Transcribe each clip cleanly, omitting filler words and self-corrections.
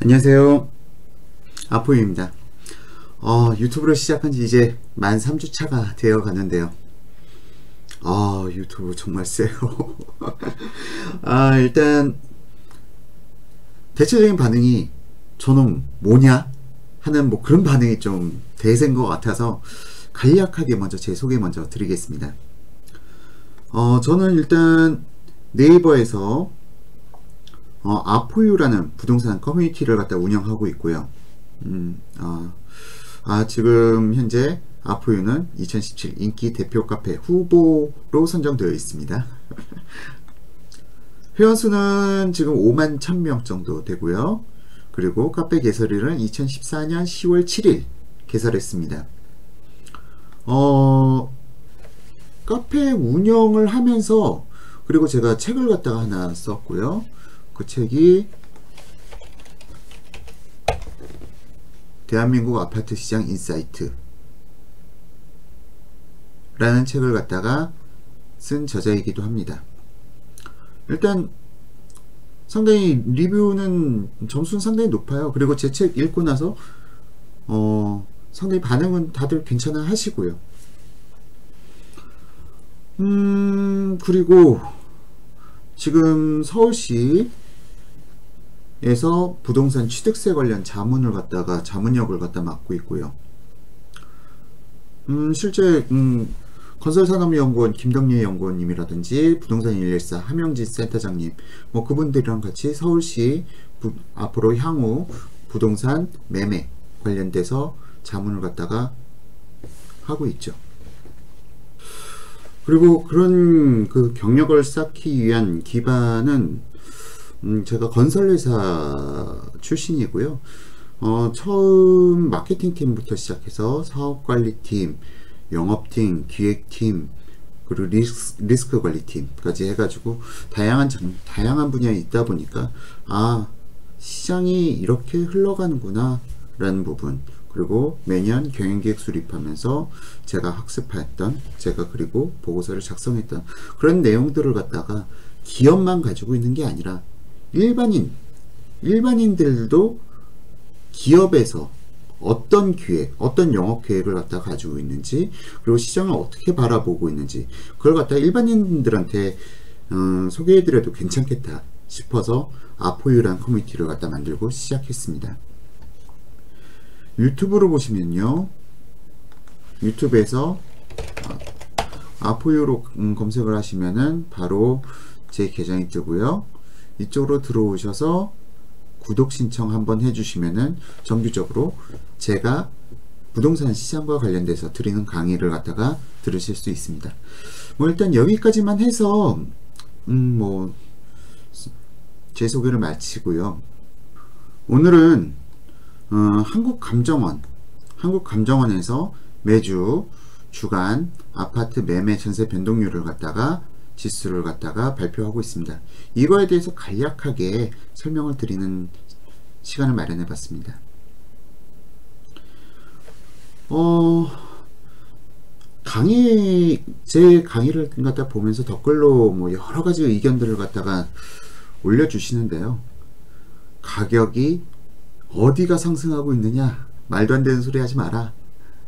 안녕하세요. 아포유입니다. 유튜브를 시작한 지 이제 만 3주차가 되어 가는데요. 유튜브 정말 세요. 일단 대체적인 반응이 저놈 뭐냐? 하는 뭐 그런 반응이 좀 대세인 것 같아서 간략하게 먼저 제 소개 먼저 드리겠습니다. 저는 일단 네이버에서 아포유라는 부동산 커뮤니티를 갖다 운영하고 있고요. 지금 현재 아포유는 2017 인기 대표 카페 후보로 선정되어 있습니다. 회원수는 지금 5만 1000명 정도 되고요. 그리고 카페 개설일은 2014년 10월 7일 개설했습니다. 카페 운영을 하면서 그리고 제가 책을 갖다가 하나 썼고요. 그 책이 대한민국 아파트 시장 인사이트 라는 책을 갖다가 쓴 저자이기도 합니다. 일단 상당히 리뷰는 점수는 상당히 높아요. 그리고 제 책 읽고 나서 상당히 반응은 다들 괜찮아 하시고요. 그리고 지금 서울시 에서 부동산 취득세 관련 자문을 갖다가 자문역을 갖다 맡고 있고요. 실제 건설산업연구원 김덕리 연구원님이라든지 부동산 114 함영진 센터장님 뭐 그분들이랑 같이 서울시 앞으로 향후 부동산 매매 관련돼서 자문을 갖다가 하고 있죠. 그리고 그런 그 경력을 쌓기 위한 기반은 제가 건설회사 출신이고요. 처음 마케팅팀부터 시작해서 사업관리팀, 영업팀, 기획팀, 그리고 리스크 관리팀까지 해가지고 다양한 분야에 있다 보니까 시장이 이렇게 흘러가는구나 라는 부분, 그리고 매년 경영계획 수립하면서 제가 학습했던, 제가 그리고 보고서를 작성했던 그런 내용들을 갖다가 기업만 가지고 있는 게 아니라 일반인들도 기업에서 어떤 기획, 어떤 영업 계획을 갖다 가지고 있는지, 그리고 시장을 어떻게 바라보고 있는지, 그걸 갖다 일반인들한테 소개해드려도 괜찮겠다 싶어서 아포유라는 커뮤니티를 갖다 만들고 시작했습니다. 유튜브로 보시면요, 유튜브에서 아포유로 검색을 하시면은 바로 제 계정이 뜨고요. 이쪽으로 들어오셔서 구독 신청 한번 해주시면은 정규적으로 제가 부동산 시장과 관련돼서 드리는 강의를 갖다가 들으실 수 있습니다. 뭐 일단 여기까지만 해서 제 소개를 마치고요. 오늘은 한국감정원에서 매주 주간 아파트 매매 전세 변동률을 갖다가 지수를 갖다가 발표하고 있습니다. 이거에 대해서 간략하게 설명을 드리는 시간을 마련해 봤습니다. 제 강의를 갖다 보면서 댓글로 뭐 여러 가지 의견들을 갖다가 올려주시는데요. 가격이 어디가 상승하고 있느냐, 말도 안 되는 소리 하지 마라,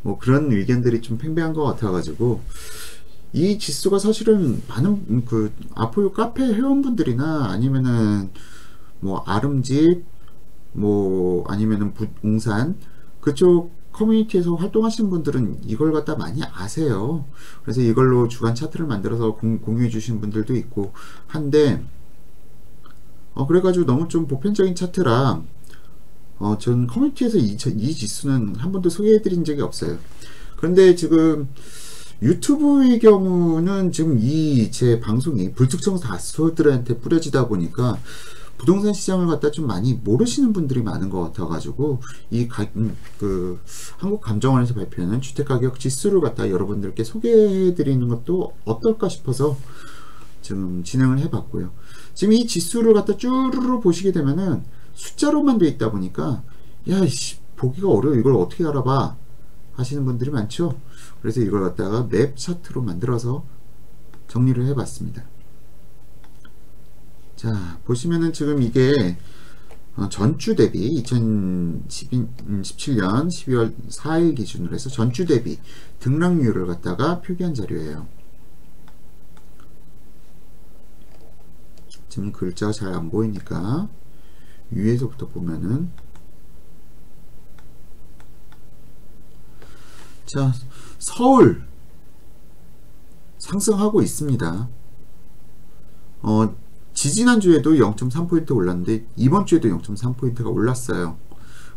뭐 그런 의견들이 좀 팽배한 것 같아가지고, 이 지수가 사실은 많은 그 아포유 카페 회원분들이나 아니면은 뭐 아름집 뭐 아니면은 부동산 그쪽 커뮤니티에서 활동하시는 분들은 이걸 갖다 많이 아세요. 그래서 이걸로 주간 차트를 만들어서 공유해 주신 분들도 있고 한데, 그래가지고 너무 좀 보편적인 차트라 전 커뮤니티에서 이 지수는 한 번도 소개해 드린 적이 없어요. 그런데 지금 유튜브의 경우는 지금 제 방송이 불특정 다수들한테 뿌려지다 보니까 부동산 시장을 갖다 좀 많이 모르시는 분들이 많은 것 같아가지고 한국감정원에서 발표하는 주택가격 지수를 갖다 여러분들께 소개해 드리는 것도 어떨까 싶어서 지금 진행을 해 봤고요. 지금 이 지수를 갖다 쭈르르 보시게 되면은 숫자로만 되어 있다 보니까 보기가 어려워, 이걸 어떻게 알아봐 하시는 분들이 많죠. 그래서 이걸 갖다가 맵 차트로 만들어서 정리를 해 봤습니다. 자, 보시면은 지금 이게 전주 대비 2017년 12월 4일 기준으로 해서 전주 대비 등락률을 갖다가 표기한 자료예요. 지금 글자가 잘 안 보이니까 위에서부터 보면은, 자, 서울 상승하고 있습니다. 지지난주에도 0.3포인트 올랐는데 이번 주에도 0.3포인트가 올랐어요.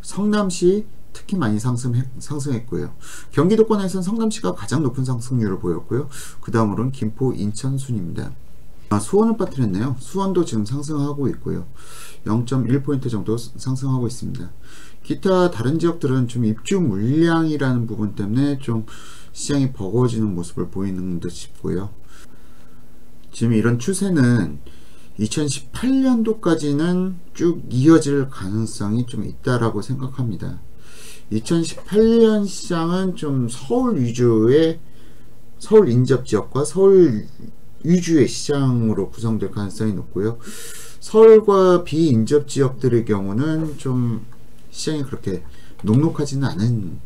성남시 특히 많이 상승했고요. 경기도권에서는 성남시가 가장 높은 상승률을 보였고요. 그 다음으로는 김포, 인천 순입니다. 수원을 빠뜨렸네요. 수원도 지금 상승하고 있고요. 0.1포인트 정도 상승하고 있습니다. 기타 다른 지역들은 좀 입주 물량이라는 부분 때문에 좀 시장이 버거워지는 모습을 보이는 듯 싶고요. 지금 이런 추세는 2018년도까지는 쭉 이어질 가능성이 좀 있다라고 생각합니다. 2018년 시장은 좀 서울 위주의, 서울 인접 지역과 서울 위주의 시장으로 구성될 가능성이 높고요. 서울과 비인접 지역들의 경우는 좀 시장이 그렇게 녹록하지는 않은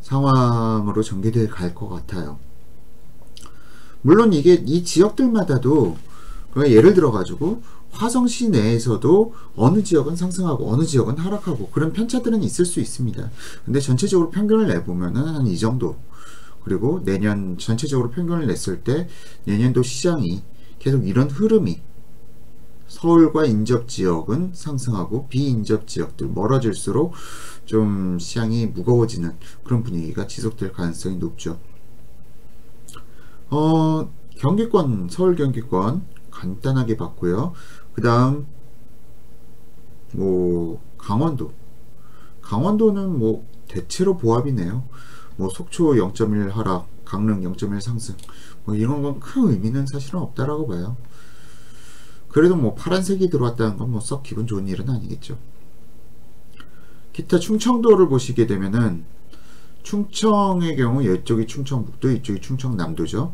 상황으로 전개돼 갈 것 같아요. 물론 이게 이 지역들마다도, 그러니까 예를 들어 가지고 화성시 내에서도 어느 지역은 상승하고 어느 지역은 하락하고 그런 편차들은 있을 수 있습니다. 근데 전체적으로 평균을 내보면은 한 이 정도, 그리고 내년 전체적으로 평균을 냈을 때 내년도 시장이 계속 이런 흐름이, 서울과 인접 지역은 상승하고 비인접 지역들 멀어질수록 좀 시장이 무거워지는 그런 분위기가 지속될 가능성이 높죠. 경기권, 서울 경기권 간단하게 봤고요. 그 다음 뭐 강원도는 뭐 대체로 보합이네요. 뭐 속초 0.1 하락, 강릉 0.1 상승, 뭐 이런 건 큰 의미는 사실은 없다라고 봐요. 그래도 뭐 파란색이 들어왔다는 건 뭐 썩 기분 좋은 일은 아니겠죠. 기타 충청도를 보시게 되면은 충청의 경우 이쪽이 충청북도, 이쪽이 충청남도죠.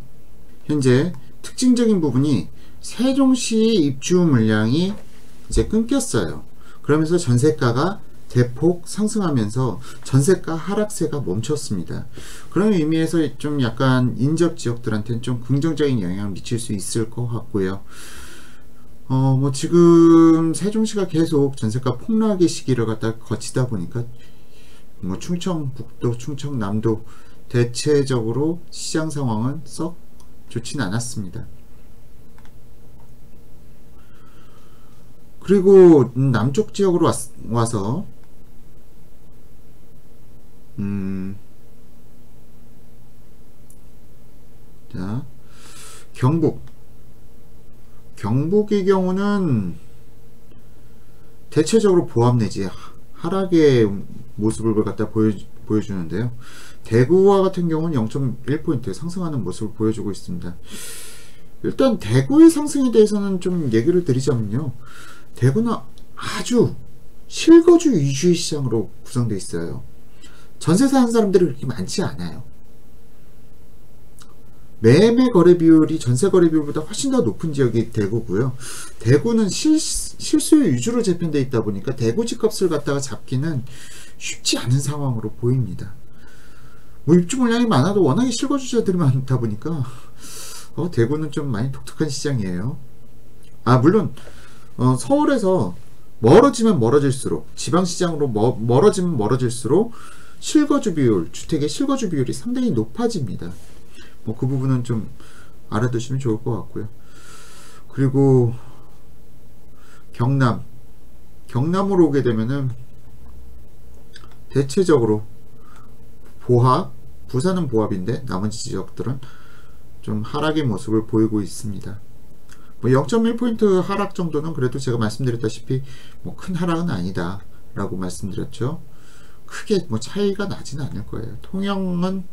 현재 특징적인 부분이 세종시 입주 물량이 이제 끊겼어요. 그러면서 전세가가 대폭 상승하면서 전세가 하락세가 멈췄습니다. 그런 의미에서 좀 약간 인접 지역들한테는 좀 긍정적인 영향을 미칠 수 있을 것 같고요. 뭐 지금 세종시가 계속 전세가 폭락의 시기를 갖다 거치다 보니까 뭐 충청북도, 충청남도 대체적으로 시장 상황은 썩 좋지는 않았습니다. 그리고 남쪽 지역으로 와서 자, 경북의 경우는 대체적으로 보합 내지 하락의 모습을 갖다 보여주는데요. 대구와 같은 경우는 0.1포인트 상승하는 모습을 보여주고 있습니다. 일단 대구의 상승에 대해서는 좀 얘기를 드리자면요. 대구는 아주 실거주 위주의 시장으로 구성되어 있어요. 전세 사는 사람들이 그렇게 많지 않아요. 매매 거래 비율이 전세 거래 비율보다 훨씬 더 높은 지역이 대구고요. 대구는 실수요 위주로 재편되어 있다 보니까 대구 집값을 갖다가 잡기는 쉽지 않은 상황으로 보입니다. 뭐 입주 물량이 많아도 워낙에 실거주자들이 많다 보니까 대구는 좀 많이 독특한 시장이에요. 물론 서울에서 멀어지면 멀어질수록, 지방시장으로 멀어지면 멀어질수록 실거주 비율, 주택의 실거주 비율이 상당히 높아집니다. 뭐 그 부분은 좀 알아두시면 좋을 것 같고요. 그리고 경남으로 오게 되면은 대체적으로 부산은 보합인데 나머지 지역들은 좀 하락의 모습을 보이고 있습니다. 뭐 0.1포인트 하락 정도는 그래도 제가 말씀드렸다시피 뭐 큰 하락은 아니다 라고 말씀드렸죠. 크게 뭐 차이가 나지는 않을 거예요. 통영은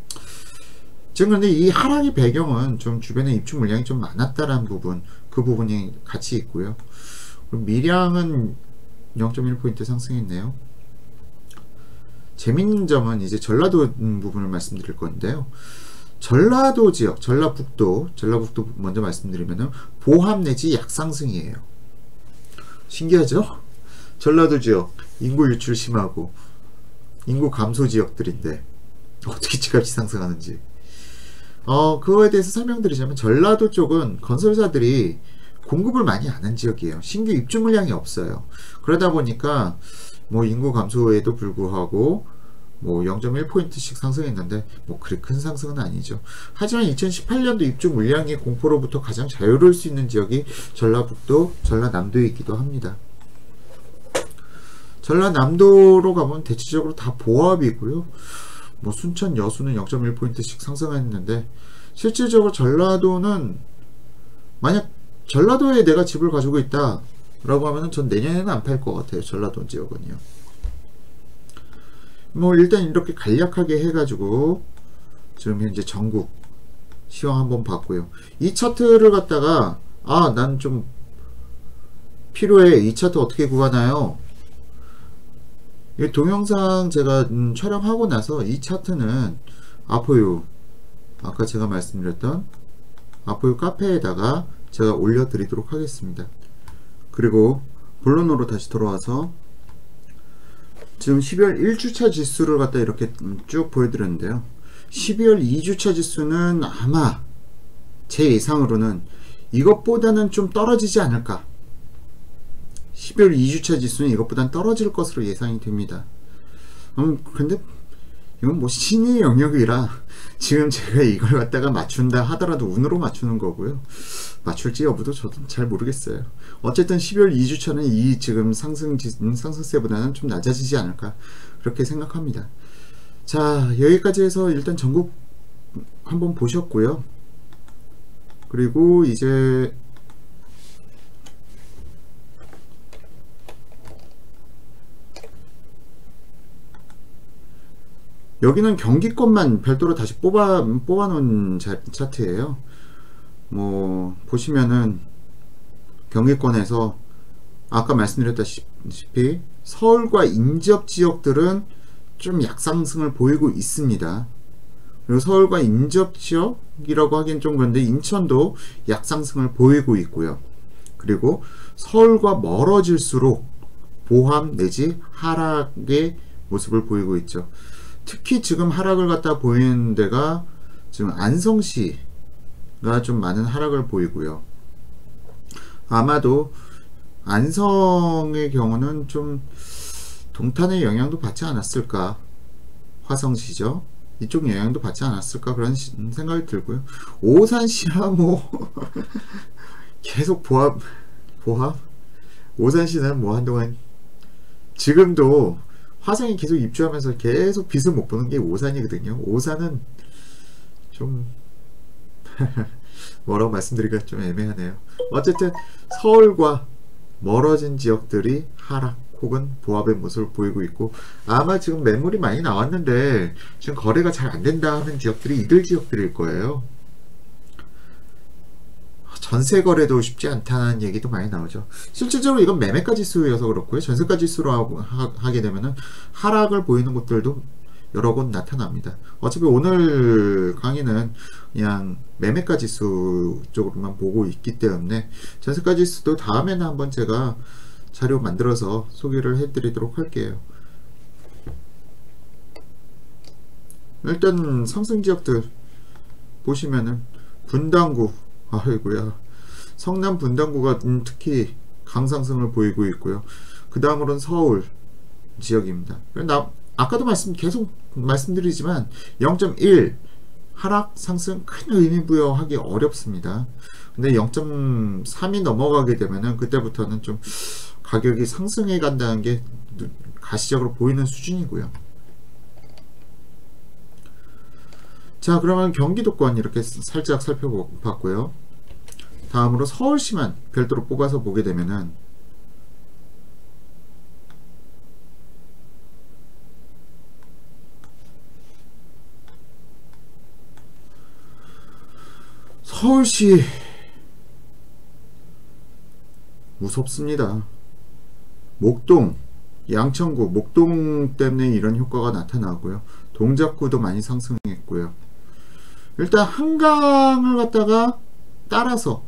지금 근데 이 하락의 배경은 좀 주변에 입주 물량이 좀 많았다라는 부분, 그 부분이 같이 있고요. 그리고 밀양은 0.1포인트 상승했네요. 재밌는 점은 이제 전라도 부분을 말씀드릴 건데요. 전라도 지역, 전라북도 먼저 말씀드리면은 보합 내지 약상승이에요. 신기하죠? 전라도 지역 인구 유출 심하고 인구 감소 지역들인데 어떻게 집값이 상승하는지. 그거에 대해서 설명드리자면 전라도 쪽은 건설사들이 공급을 많이 안 한 지역이에요. 신규 입주 물량이 없어요. 그러다 보니까 뭐 인구 감소에도 불구하고 뭐 0.1포인트씩 상승했는데 뭐 그리 큰 상승은 아니죠. 하지만 2018년도 입주 물량의 공포로부터 가장 자유로울 수 있는 지역이 전라북도, 전라남도이기도 합니다. 전라남도로 가면 대체적으로 다 보합이고요. 뭐 순천, 여수는 0.1포인트씩 상승했는데 실질적으로 전라도는 만약 전라도에 내가 집을 가지고 있다 라고 하면은 전 내년에는 안 팔 것 같아요. 전라도 지역은요. 뭐 일단 이렇게 간략하게 해가지고 지금 현재 전국 시황 한번 봤고요. 이 차트를 갖다가 난 좀 필요해. 이 차트 어떻게 구하나요? 이 동영상 제가 촬영하고 나서 이 차트는 아포유, 아까 제가 말씀드렸던 아포유 카페에다가 제가 올려드리도록 하겠습니다. 그리고 본론으로 다시 돌아와서 지금 12월 1주차 지수를 갖다 이렇게 쭉 보여드렸는데요. 12월 2주차 지수는 아마 제 예상으로는 이것보다는 좀 떨어지지 않을까. 12월 2주차 지수는 이것보다는 떨어질 것으로 예상이 됩니다. 근데 이건 뭐 신의 영역이라 지금 제가 이걸 갖다가 맞춘다 하더라도 운으로 맞추는 거고요. 맞출지 여부도 저도 잘 모르겠어요. 어쨌든 12월 2주차는 이 지금 상승세보다는 좀 낮아지지 않을까 그렇게 생각합니다. 자, 여기까지 해서 일단 전국 한번 보셨고요. 그리고 이제 여기는 경기권만 별도로 다시 뽑아놓은 차트예요. 뭐 보시면은 경기권에서 아까 말씀드렸다시피 서울과 인접 지역들은 좀 약상승을 보이고 있습니다. 그리고 서울과 인접 지역이라고 하기엔 좀 그런데 인천도 약상승을 보이고 있고요. 그리고 서울과 멀어질수록 보합 내지 하락의 모습을 보이고 있죠. 특히 지금 하락을 갖다 보이는 데가 지금 안성시가 좀 많은 하락을 보이고요. 아마도 안성의 경우는 좀 동탄의 영향도 받지 않았을까. 화성시죠. 이쪽 영향도 받지 않았을까 그런 생각이 들고요. 오산시야 뭐 계속 보합 오산시는 뭐 한동안 지금도 화성이 계속 입주하면서 계속 빛을 못 보는 게 오산이거든요. 오산은 좀 뭐라고 말씀드리기가 좀 애매하네요. 어쨌든 서울과 멀어진 지역들이 하락 혹은 보합의 모습을 보이고 있고, 아마 지금 매물이 많이 나왔는데 지금 거래가 잘 안 된다 하는 지역들이 이들 지역들일 거예요. 전세 거래도 쉽지 않다는 얘기도 많이 나오죠. 실질적으로 이건 매매가 지수여서 그렇고요. 전세가 지수로 하게 되면은 하락을 보이는 곳들도 여러 곳 나타납니다. 어차피 오늘 강의는 그냥 매매가 지수 쪽으로만 보고 있기 때문에 전세가 지수도 다음에는 한번 제가 자료 만들어서 소개를 해드리도록 할게요. 일단 상승 지역들 보시면은 분당구, 아이고야, 성남 분당구가 특히 강상승을 보이고 있고요. 그 다음으로는 서울 지역입니다. 아까도 계속 말씀드리지만 0.1 하락 상승 큰 의미 부여하기 어렵습니다. 근데 0.3이 넘어가게 되면은 그때부터는 좀 가격이 상승해 간다는 게 가시적으로 보이는 수준이고요. 자, 그러면 경기도권 이렇게 살짝 살펴봤고요. 다음으로 서울시만 별도로 뽑아서 보게 되면은 서울시 무섭습니다. 목동, 양천구, 목동 때문에 이런 효과가 나타나고요. 동작구도 많이 상승했고요. 일단 한강을 갖다가 따라서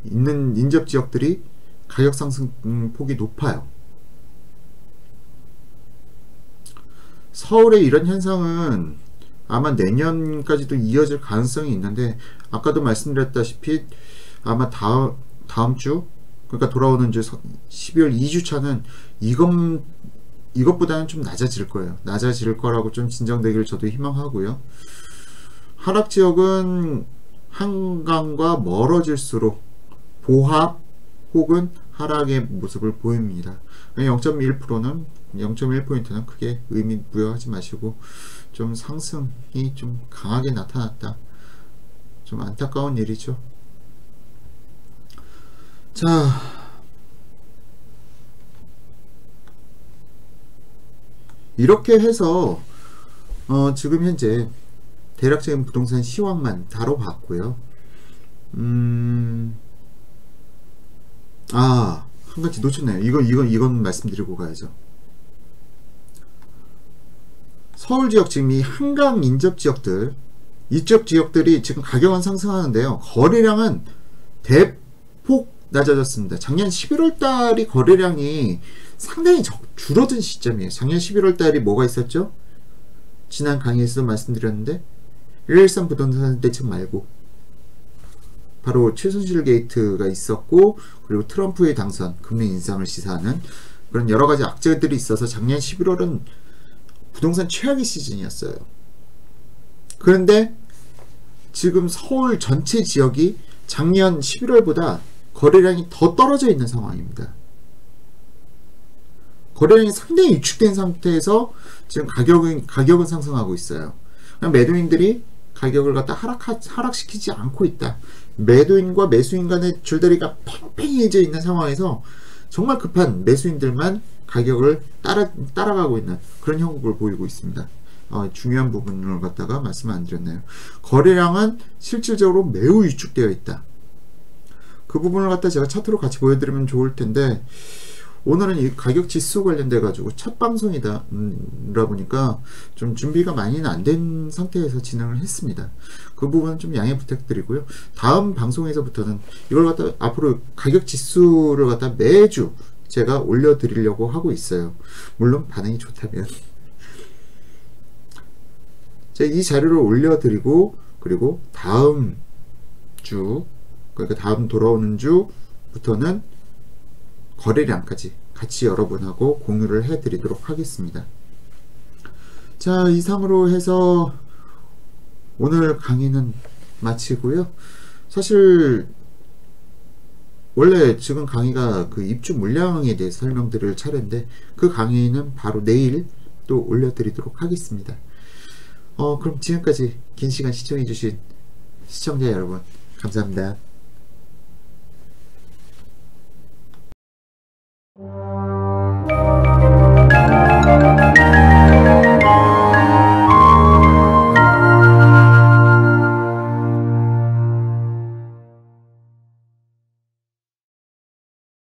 있는 인접 지역들이 가격 상승 폭이 높아요. 서울의 이런 현상은 아마 내년까지도 이어질 가능성이 있는데, 아까도 말씀드렸다시피 아마 다음 주, 그러니까 돌아오는 주 12월 2주차는 이것보다는 좀 낮아질 거예요. 낮아질 거라고 좀 진정되기를 저도 희망하고요. 하락 지역은 한강과 멀어질수록 보합 혹은 하락의 모습을 보입니다. 0.1%는 0.1포인트는 크게 의미 부여하지 마시고, 좀 상승이 좀 강하게 나타났다. 좀 안타까운 일이죠. 자, 이렇게 해서 지금 현재 대략적인 부동산 시황만 다뤄봤고요. 한 가지 놓쳤네요. 이건 말씀드리고 가야죠. 서울 지역, 지금 이 한강 인접 지역들, 이쪽 지역들이 지금 가격은 상승하는데요. 거래량은 대폭 낮아졌습니다. 작년 11월 달이 거래량이 상당히 줄어든 시점이에요. 작년 11월 달이 뭐가 있었죠? 지난 강의에서 말씀드렸는데, 113 부동산 대책 말고 바로 최순실 게이트가 있었고, 그리고 트럼프의 당선, 금리 인상을 시사하는 그런 여러가지 악재들이 있어서 작년 11월은 부동산 최악의 시즌이었어요. 그런데 지금 서울 전체 지역이 작년 11월보다 거래량이 더 떨어져 있는 상황입니다. 거래량이 상당히 위축된 상태에서 지금 가격은 상승하고 있어요. 매도인들이 가격을 갖다 하락시키지 않고 있다. 매도인과 매수인 간의 줄다리가 팽팽해져 있는 상황에서 정말 급한 매수인들만 가격을 따라가고 있는 그런 형국을 보이고 있습니다. 중요한 부분을 갖다가 말씀 안 드렸네요. 거래량은 실질적으로 매우 위축되어 있다. 그 부분을 갖다 제가 차트로 같이 보여드리면 좋을 텐데, 오늘은 이 가격 지수 관련돼 가지고 첫 방송이다 보니까 좀 준비가 많이는 안 된 상태에서 진행을 했습니다. 그 부분은 좀 양해 부탁드리고요. 다음 방송에서부터는 이걸 갖다 앞으로 가격 지수를 갖다 매주 제가 올려드리려고 하고 있어요. 물론 반응이 좋다면. 제가 이 자료를 올려드리고, 그리고 다음 주, 그러니까 다음 돌아오는 주부터는 거래량까지 같이 여러분하고 공유를 해드리도록 하겠습니다. 자, 이상으로 해서 오늘 강의는 마치고요. 사실 원래 지금 강의가 그 입주 물량에 대해서 설명드릴 차례인데, 그 강의는 바로 내일 또 올려드리도록 하겠습니다. 그럼 지금까지 긴 시간 시청해주신 시청자 여러분, 감사합니다.